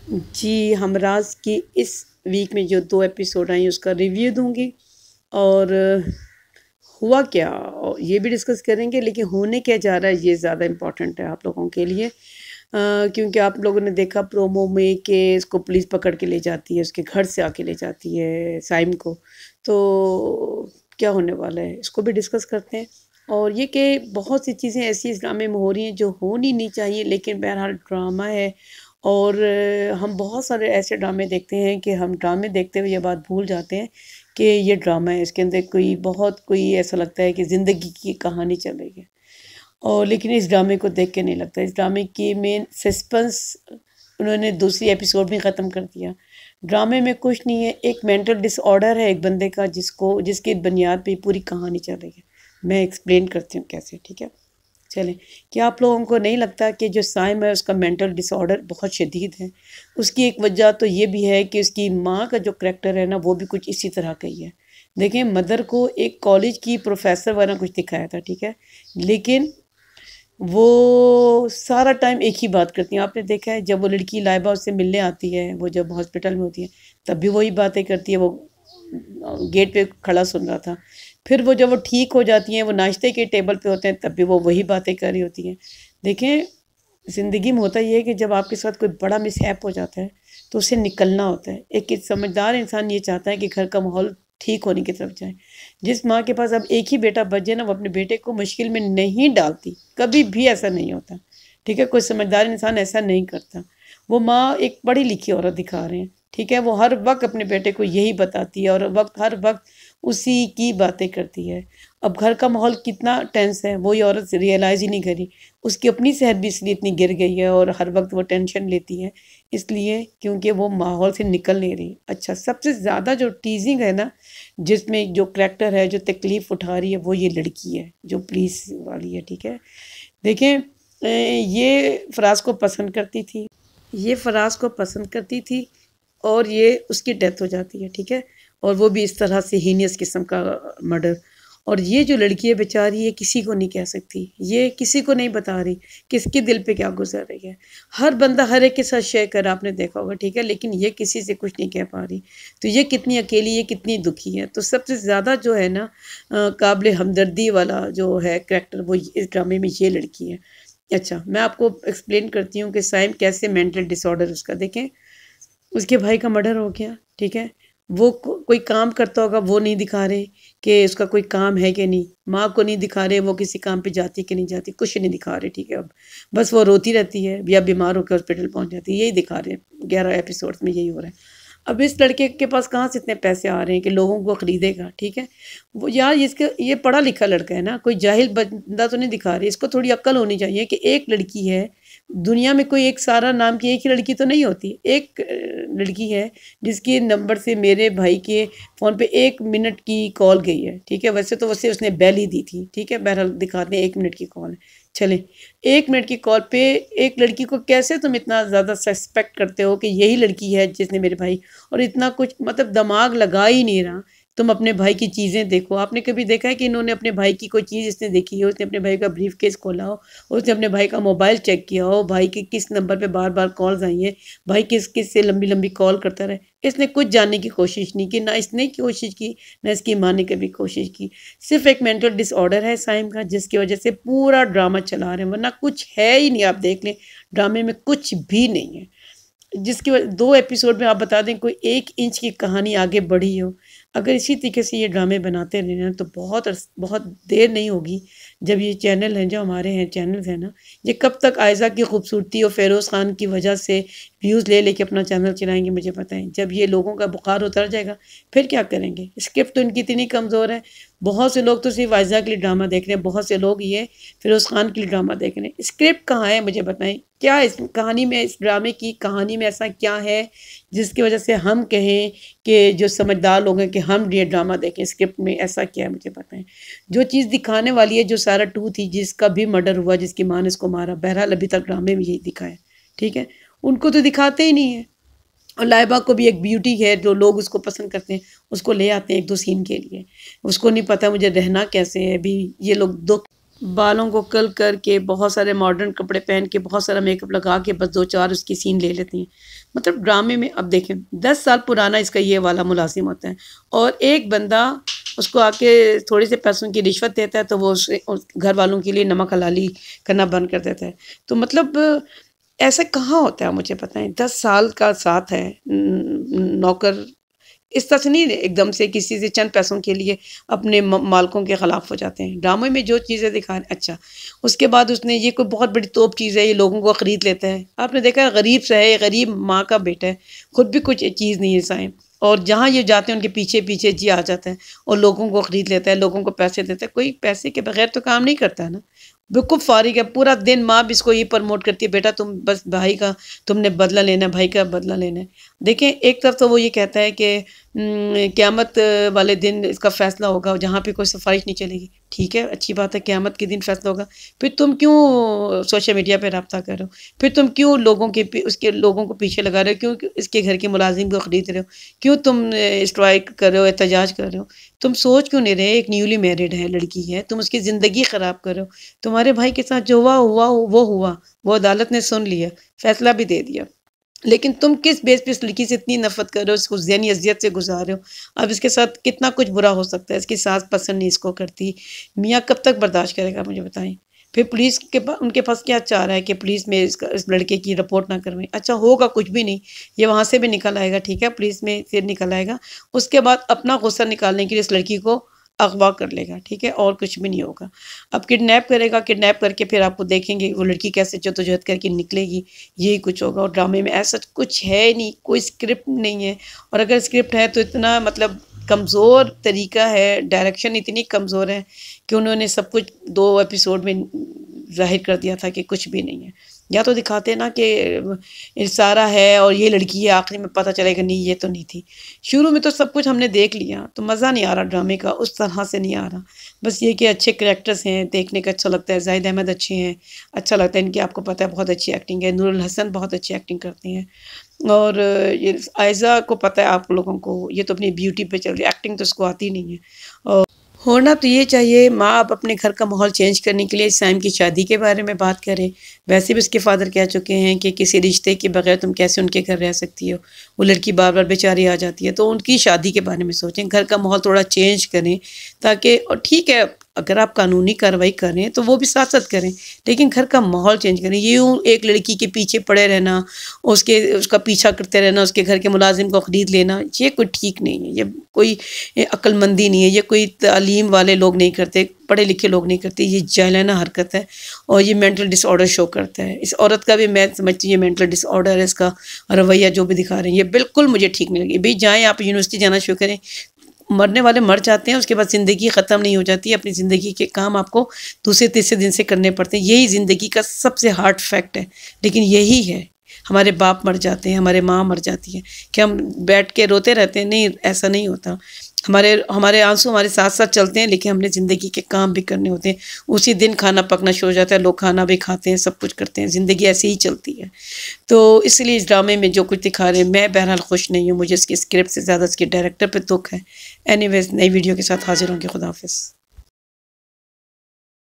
जी, हमराज़ की इस वीक में जो 2 एपिसोड आई उसका रिव्यू दूँगी और हुआ क्या ये भी डिस्कस करेंगे, लेकिन होने क्या जा रहा है ये ज़्यादा इम्पोर्टेंट है आप लोगों के लिए। क्योंकि आप लोगों ने देखा प्रोमो में कि इसको पुलिस पकड़ के ले जाती है, उसके घर से आके ले जाती है साइम को। तो क्या होने वाला है इसको भी डिस्कस करते हैं। और ये कि बहुत सी चीज़ें ऐसी इस ड्रामे में हो रही हैं जो होनी नहीं चाहिए, लेकिन बहरहाल ड्रामा है। और हम बहुत सारे ऐसे ड्रामे देखते हैं कि हम ड्रामे देखते हुए ये बात भूल जाते हैं कि ये ड्रामा है, इसके अंदर कोई ऐसा लगता है कि ज़िंदगी की कहानी चल रही है। और लेकिन इस ड्रामे को देख के नहीं लगता, इस ड्रामे की मेन सस्पेंस उन्होंने दूसरी एपिसोड में ख़त्म कर दिया। ड्रामे में कुछ नहीं है, एक मेंटल डिसऑर्डर है एक बंदे का जिसकी बुनियाद पे पूरी कहानी चल रही है। मैं एक्सप्लेन करती हूँ कैसे, ठीक है? चलें, क्या आप लोगों को नहीं लगता कि जो साइम है उसका मेंटल डिसऑर्डर बहुत शदीद है? उसकी एक वजह तो ये भी है कि उसकी माँ का जो करैक्टर है ना वो भी कुछ इसी तरह का ही है। देखें, मदर को एक कॉलेज की प्रोफेसर वाला कुछ दिखाया था, ठीक है? लेकिन वो सारा टाइम एक ही बात करती हैं। आपने देखा है जब वो लड़की लाइबा उससे मिलने आती है, वो जब हॉस्पिटल में होती है, तब भी वही बातें करती है। वो गेट पे खड़ा सुन रहा था। फिर वो जब वो ठीक हो जाती हैं, वो नाश्ते के टेबल पे होते हैं, तब भी वो वही बातें कर रही होती हैं। देखें, ज़िंदगी में होता ये है कि जब आपके साथ कोई बड़ा मिसहैप हो जाता है, तो उससे निकलना होता है। एक समझदार इंसान ये चाहता है कि घर का माहौल ठीक होने की तरफ जाए। जिस माँ के पास अब एक ही बेटा बच जाए ना, वो अपने बेटे को मुश्किल में नहीं डालती, कभी भी ऐसा नहीं होता, ठीक है? कोई समझदार इंसान ऐसा नहीं करता। वो माँ एक पढ़ी लिखी औरत दिखा रहे हैं, ठीक है? वो हर वक्त अपने बेटे को यही बताती है और हर वक्त उसी की बातें करती है। अब घर का माहौल कितना टेंस है वो ये औरत रियलाइज़ ही नहीं करी। उसकी अपनी सेहत भी इसलिए इतनी गिर गई है और हर वक्त वो टेंशन लेती है, इसलिए क्योंकि वो माहौल से निकल नहीं रही। अच्छा, सबसे ज़्यादा जो टीजिंग है ना, जिसमें जो करैक्टर है, जो तकलीफ़ उठा रही है, वो ये लड़की है जो पुलिस वाली है, ठीक है? देखें, ये फ़राज़ को पसंद करती थी, ये फ़राज़ को पसंद करती थी और ये उसकी डेथ हो जाती है, ठीक है? और वो भी इस तरह से हीनियस किस्म का मर्डर। और ये जो लड़की है बेचारी, ये किसी को नहीं कह सकती, ये किसी को नहीं बता रही कि इसके दिल पे क्या गुजर रही है। हर बंदा हर एक के साथ शेयर कर, आपने देखा होगा, ठीक है? लेकिन ये किसी से कुछ नहीं कह पा रही। तो ये कितनी अकेली, ये कितनी दुखी है। तो सबसे ज़्यादा जो है ना काबिल हमदर्दी वाला जो है करैक्टर, वो इस ड्रामे में ये लड़की है। अच्छा, मैं आपको एक्सप्लेन करती हूँ कि साइम कैसे मेंटल डिसऑर्डर उसका। देखें, उसके भाई का मर्डर हो गया, ठीक है? वो कोई काम करता होगा, वो नहीं दिखा रहे कि उसका कोई काम है कि नहीं। माँ को नहीं दिखा रहे वो किसी काम पे जाती है कि नहीं जाती, कुछ नहीं दिखा रहे, ठीक है? अब बस वो रोती रहती है या बीमार होकर हॉस्पिटल पहुंच जाती है, यही दिखा रहे हैं। 11 एपिसोड्स में यही हो रहा है। अब इस लड़के के पास कहाँ से इतने पैसे आ रहे हैं कि लोगों को खरीदेगा, ठीक है? वो यार, इसका ये पढ़ा लिखा लड़का है ना, कोई जाहिल बंदा तो नहीं दिखा रहे। इसको थोड़ी अक्ल होनी चाहिए कि एक लड़की है, दुनिया में कोई एक सारा नाम की एक ही लड़की तो नहीं होती। एक लड़की है जिसके नंबर से मेरे भाई के फ़ोन पे 1 मिनट की कॉल गई है, ठीक है? वैसे उसने बेल ही दी थी, ठीक है? बहरहाल दिखाते हैं 1 मिनट की कॉल है। चलें, 1 मिनट की कॉल पे एक लड़की को कैसे तुम इतना ज़्यादा सस्पेक्ट करते हो कि यही लड़की है जिसने मेरे भाई, और इतना कुछ मतलब दिमाग लगा ही नहीं रहा। तुम अपने भाई की चीज़ें देखो। आपने कभी देखा है कि इन्होंने अपने भाई की कोई चीज़ इसने देखी हो, उसने अपने भाई का ब्रीफकेस खोला हो, उसने अपने भाई का मोबाइल चेक किया हो, भाई के किस नंबर पे बार-बार कॉल्स आई हैं, भाई किस से लंबी-लंबी कॉल करता रहे। इसने कुछ जानने की कोशिश नहीं की, ना इसने कोशिश की, ना इसकी माँ ने कभी कोशिश की। सिर्फ़ एक मेंटल डिसऑर्डर है साइम का, जिसकी वजह से पूरा ड्रामा चला रहे हैं, वरना कुछ है ही नहीं। आप देख लें, ड्रामे में कुछ भी नहीं है। जिसकी 2 एपिसोड में आप बता दें कोई 1 इंच की कहानी आगे बढ़ी हो। अगर इसी तरीके से ये ड्रामे बनाते रहे ना, तो बहुत देर नहीं होगी जब ये चैनल हैं, जो हमारे हैं चैनल्स हैं ना, ये कब तक आयज़ा की खूबसूरती और फ़ेरोज़ ख़ान की वजह से व्यूज़ ले लेके अपना चैनल चलाएँगे, मुझे पता है। जब ये लोगों का बुखार उतर जाएगा, फिर क्या करेंगे? स्क्रिप्ट तो इनकी इतनी कमज़ोर है। बहुत से लोग तो सिर्फ़ आयज़ा के लिए ड्रामा देख रहे हैं, बहुत से लोग ये फ़िरोज़ ख़ान के लिए ड्रामा देख रहे हैं। स्क्रिप्ट कहाँ है मुझे बताएँ? क्या इस कहानी में, इस ड्रामे की कहानी में ऐसा क्या है जिसकी वजह से हम कहें कि जो समझदार लोग हैं कि हम ये ड्रामा देखें? स्क्रिप्ट में ऐसा क्या है मुझे बताएँ? जो चीज़ दिखाने वाली है, जो सारा 2 थी, जिसका भी मर्डर हुआ, जिसकी माँ ने उसको मारा, बहरहाल अभी तक ड्रामे में यही दिखा है, ठीक है? उनको तो दिखाते ही नहीं है। और लाइबा को भी एक ब्यूटी है, जो लोग उसको पसंद करते हैं, उसको ले आते हैं 1-2 सीन के लिए। उसको नहीं पता मुझे रहना कैसे है, अभी ये लोग 2 बालों को कर्ल करके बहुत सारे मॉडर्न कपड़े पहन के बहुत सारा मेकअप लगा के बस 2-4 उसकी सीन ले लेती हैं। मतलब ड्रामे में अब देखें 10 साल पुराना इसका ये वाला मुलाजिम होता है और एक बंदा उसको आके थोड़े से पैसों की रिश्वत देता है तो वो उस घर वालों के लिए नमक हलाली करना बंद कर देता है। तो मतलब ऐसा कहाँ होता है मुझे पता है। 10 साल का साथ है नौकर इस तरह से नहीं एकदम से किसी से चंद पैसों के लिए अपने मालकों के ख़िलाफ़ हो जाते हैं। ड्रामे में जो चीज़ें दिखा रहे अच्छा, उसके बाद उसने ये कोई बहुत बड़ी तोप चीज़ है, ये लोगों को ख़रीद लेता है। आपने देखा है गरीब सा है, गरीब माँ का बेटा है, खुद भी कुछ चीज़ नहीं है साएँ और जहाँ ये जाते हैं उनके पीछे-पीछे जी आ जाता है और लोगों को ख़रीद लेता है, लोगों को पैसे देता है। कोई पैसे के बगैर तो काम नहीं करता है ना। बिल्कुल फ़ारिग है, पूरा दिन माँ भी इसको ये प्रमोट करती है, बेटा तुम बस भाई का तुमने बदला लेना है, भाई का बदला लेना है। देखें एक तरफ तो वो ये कहता है कि क़यामत वाले दिन इसका फ़ैसला होगा, जहाँ पे कोई सिफ़ारिश नहीं चलेगी। ठीक है, अच्छी बात है, क़यामत के दिन फ़ैसला होगा। फिर तुम क्यों सोशल मीडिया पे राब्ता कर रहे हो? फिर तुम क्यों उसके लोगों को पीछे लगा रहे हो? क्यों इसके घर के मुलाज़िम को ख़रीद रहे हो? क्यों तुम स्ट्राइक कर रहे हो, एहतजाज कर रहे हो? तुम सोच क्यों नहीं रहे? एक न्यूली मैरिड है, लड़की है, तुम उसकी ज़िंदगी ख़राब कर रहे हो। तुम्हारे भाई के साथ जो हुआ, वो अदालत ने सुन लिया, फ़ैसला भी दे दिया। लेकिन तुम किस बेस पे इस लड़की से इतनी नफ़रत कर रहे हो, उसको ज़हनी अज़ियत से गुज़ार रहे हो। अब इसके साथ कितना कुछ बुरा हो सकता है, इसकी सास पसंद नहीं इसको करती। मियाँ कब तक बर्दाश्त करेगा मुझे बताएँ? फिर पुलिस के उनके पास क्या चाह रहा है कि पुलिस में इस लड़के की रिपोर्ट ना करवाएँ। अच्छा होगा कुछ भी नहीं, ये वहाँ से भी निकल आएगा, ठीक है, पुलिस में से निकल आएगा। उसके बाद अपना गुस्सा निकालने के लिए इस लड़की को अगवा कर लेगा, ठीक है, और कुछ भी नहीं होगा। अब किडनैप करेगा, किडनैप करके फिर आपको देखेंगे वो लड़की कैसे जद्दोजहद करके निकलेगी, यही कुछ होगा। और ड्रामे में ऐसा कुछ है नहीं, कोई स्क्रिप्ट नहीं है और अगर स्क्रिप्ट है तो इतना मतलब कमज़ोर तरीका है, डायरेक्शन इतनी कमज़ोर है कि उन्होंने सब कुछ 2 एपिसोड में ज़ाहिर कर दिया था कि कुछ भी नहीं है। या तो दिखाते ना कि सारा है और ये लड़की है, आखिरी में पता चलेगा नहीं ये तो नहीं थी। शुरू में तो सब कुछ हमने देख लिया तो मज़ा नहीं आ रहा ड्रामे का, उस तरह से नहीं आ रहा। बस ये कि अच्छे कैरेक्टर्स हैं, देखने का अच्छा लगता है, ज़ाहिद अहमद अच्छे हैं, अच्छा लगता है इनकी, आपको पता है बहुत अच्छी एक्टिंग है, नूरुल हसन बहुत अच्छी एक्टिंग करती हैं और ये आयज़ा को पता है आप लोगों को, ये तो अपनी ब्यूटी पे चल रही है, एक्टिंग तो उसको आती नहीं है। और होना तो ये चाहिए माँ अब अपने घर का माहौल चेंज करने के लिए साइम की शादी के बारे में बात करें। वैसे भी उसके फादर कह चुके हैं कि किसी रिश्ते के बगैर तुम कैसे उनके घर रह सकती हो, वो लड़की बार बार बेचारी आ जाती है, तो उनकी शादी के बारे में सोचें, घर का माहौल थोड़ा चेंज करें ताकि, और ठीक है अगर आप कानूनी कार्रवाई करें तो वो भी साथ साथ करें, लेकिन घर का माहौल चेंज करें। ये यूँ एक लड़की के पीछे पड़े रहना, उसका पीछा करते रहना, उसके घर के मुलाजिम को ख़रीद लेना, ये कोई ठीक नहीं है, ये कोई अक्लमंदी नहीं है, ये कोई तालीम वाले लोग नहीं करते, पढ़े लिखे लोग नहीं करते, ये जाहिलाना हरकत है और ये मेंटल डिसऑर्डर शो करता है। इस औरत का भी मैं समझती हूँ ये मेंटल डिसऑर्डर है, इसका रवैया जो भी दिखा रहे हैं ये बिल्कुल मुझे ठीक नहीं लगी। भाई जाएँ आप यूनिवर्सिटी जाना शुरू करें, मरने वाले मर जाते हैं, उसके बाद ज़िंदगी ख़त्म नहीं हो जाती, अपनी ज़िंदगी के काम आपको दूसरे तीसरे दिन से करने पड़ते हैं, यही ज़िंदगी का सबसे हार्ड फैक्ट है। लेकिन यही है, हमारे बाप मर जाते हैं, हमारे माँ मर जाती है, क्या हम बैठ के रोते रहते हैं? नहीं, ऐसा नहीं होता। हमारे आंसू हमारे साथ साथ चलते हैं, लेकिन हमने ज़िंदगी के काम भी करने होते हैं। उसी दिन खाना पकना शुरू हो जाता है, लोग खाना भी खाते हैं, सब कुछ करते हैं, ज़िंदगी ऐसे ही चलती है। तो इसलिए इस ड्रामे में जो कुछ दिखा रहे हैं मैं बहरहाल खुश नहीं हूँ, मुझे इसकी स्क्रिप्ट से ज़्यादा इसके डायरेक्टर पे दुख है। एनीवेज़ नई वीडियो के साथ हाज़िर होंगे, खुदा हाफ़िज़।